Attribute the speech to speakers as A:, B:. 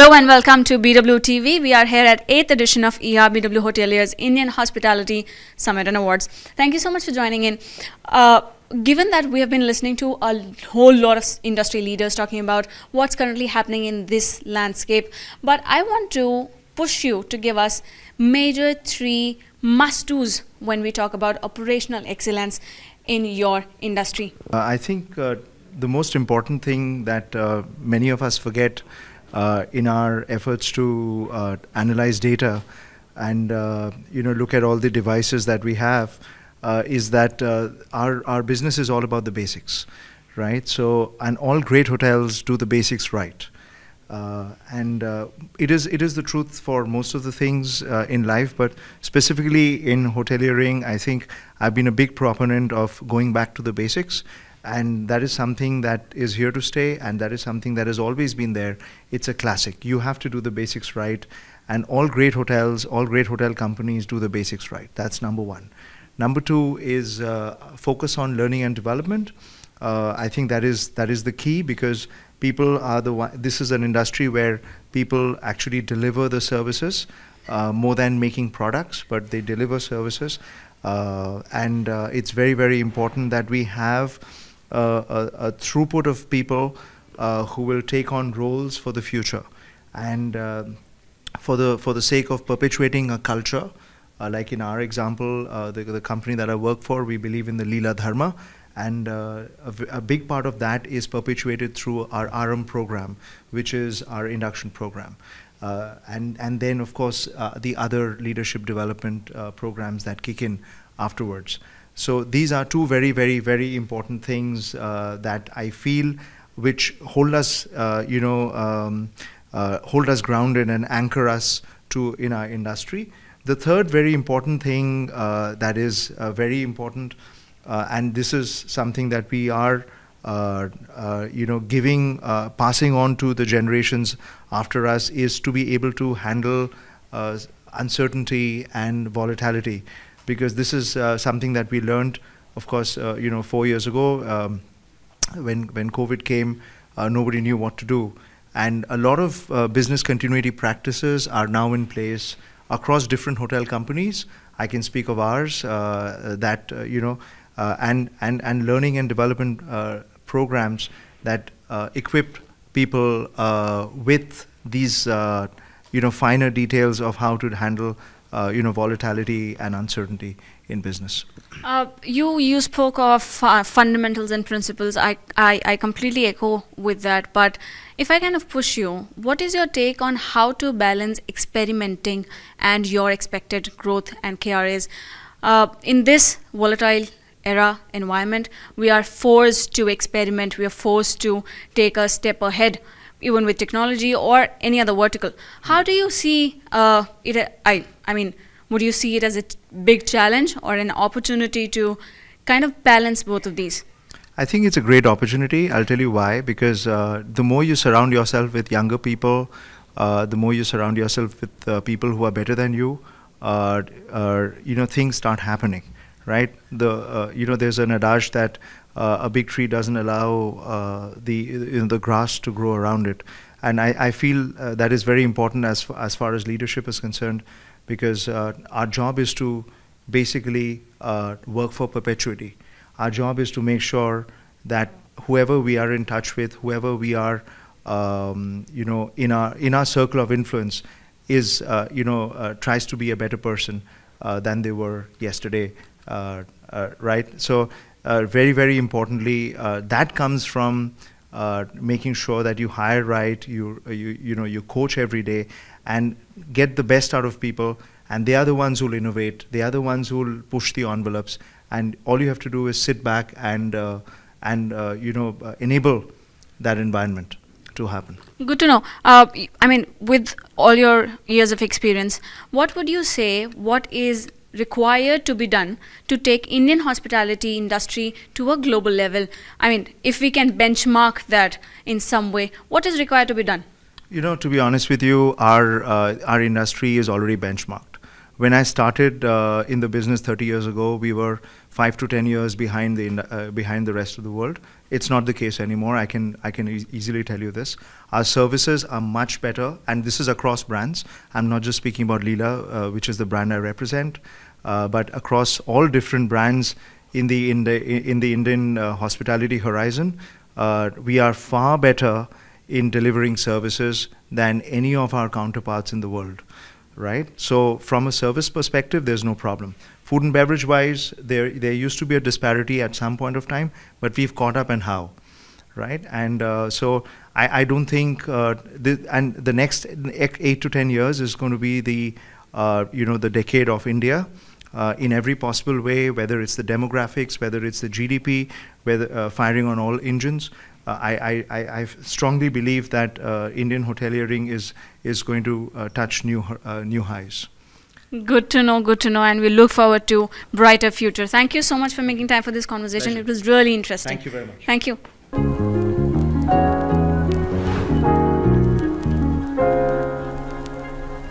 A: Hello and welcome to BWTV. We are here at 8th edition of IHA BW Hoteliers Indian Hospitality Summit and Awards. Thank you so much for joining in. Given that we have been listening to a whole lot of industry leaders talking about what's currently happening in this landscape, but I want to push you to give us major 3 must-dos when we talk about operational excellence in your industry.
B: I think the most important thing that many of us forget in our efforts to analyze data and look at all the devices that we have is that our business is all about the basics, right? So, and all great hotels do the basics right. It is the truth for most of the things in life, but specifically in hoteliering, I think I've been a big proponent of going back to the basics. And that is something that is here to stay, and that is something that has always been there. It's a classic. You have to do the basics right, and all great hotels, all great hotel companies do the basics right. That's number 1. Number 2 is focus on learning and development. I think that is the key, because people are the one. This is an industry where people actually deliver the services more than making products, but they deliver services, and it's very, very important that we have a throughput of people who will take on roles for the future, and for the sake of perpetuating a culture, like in our example, the company that I work for, we believe in the Leela Dharma, and a big part of that is perpetuated through our RM program, which is our induction program, and then of course the other leadership development programs that kick in afterwards. So these are 2 very, very, very important things that I feel which hold us, hold us grounded and anchor us in our industry. The third very important thing that is very important, and this is something that we are, passing on to the generations after us, is to be able to handle uncertainty and volatility. Because this is something that we learned, of course, 4 years ago, when COVID came, nobody knew what to do. And a lot of business continuity practices are now in place across different hotel companies. I can speak of ours, and learning and development programs that equip people with these, finer details of how to handle volatility and uncertainty in business.
A: You spoke of fundamentals and principles. I completely echo with that. But if I kind of push you, what is your take on how to balance experimenting and your expected growth and KRAs? In this volatile era environment, we are forced to experiment. We are forced to take a step ahead, even with technology or any other vertical. How do you see it? I mean, would you see it as a big challenge or an opportunity to kind of balance both of these?
B: I think it's a great opportunity. I'll tell you why. Because the more you surround yourself with younger people, the more you surround yourself with people who are better than you, things start happening, right? There's an adage that a big tree doesn't allow the grass to grow around it, and I feel that is very important as far as leadership is concerned, because our job is to basically work for perpetuity. Our job is to make sure that whoever we are in touch with, whoever we are, in our circle of influence, is tries to be a better person than they were yesterday, right? So. Very, very importantly, that comes from making sure that you hire right, you coach every day, and get the best out of people. And they are the ones who will innovate. They are the ones who will push the envelopes. And all you have to do is sit back and enable that environment to happen.
A: Good to know. I mean, with all your years of experience, what would you say? What is required to be done to take Indian hospitality industry to a global level? I mean, if we can benchmark that in some way, what is required to be done?
B: To be honest with you, our industry is already benchmarked. When I started in the business 30 years ago, we were 5 to 10 years behind the rest of the world. It's not the case anymore. I can easily tell you this. Our services are much better, and this is across brands. I'm not just speaking about Leela, which is the brand I represent, but across all different brands in the Indian hospitality horizon. We are far better in delivering services than any of our counterparts in the world, right? So from a service perspective, there's no problem. Food and beverage wise, there used to be a disparity at some point of time, but we've caught up, and how, right? And so I don't think, the next 8 to 10 years is going to be the decade of India. In every possible way, whether it's the demographics, whether it's the GDP, whether firing on all engines. I strongly believe that Indian hoteliering is going to touch new highs.
A: Good to know, and we look forward to brighter future. Thank you so much for making time for this conversation.
B: Pleasure.
A: It was really interesting.
B: Thank you very much.
A: Thank you.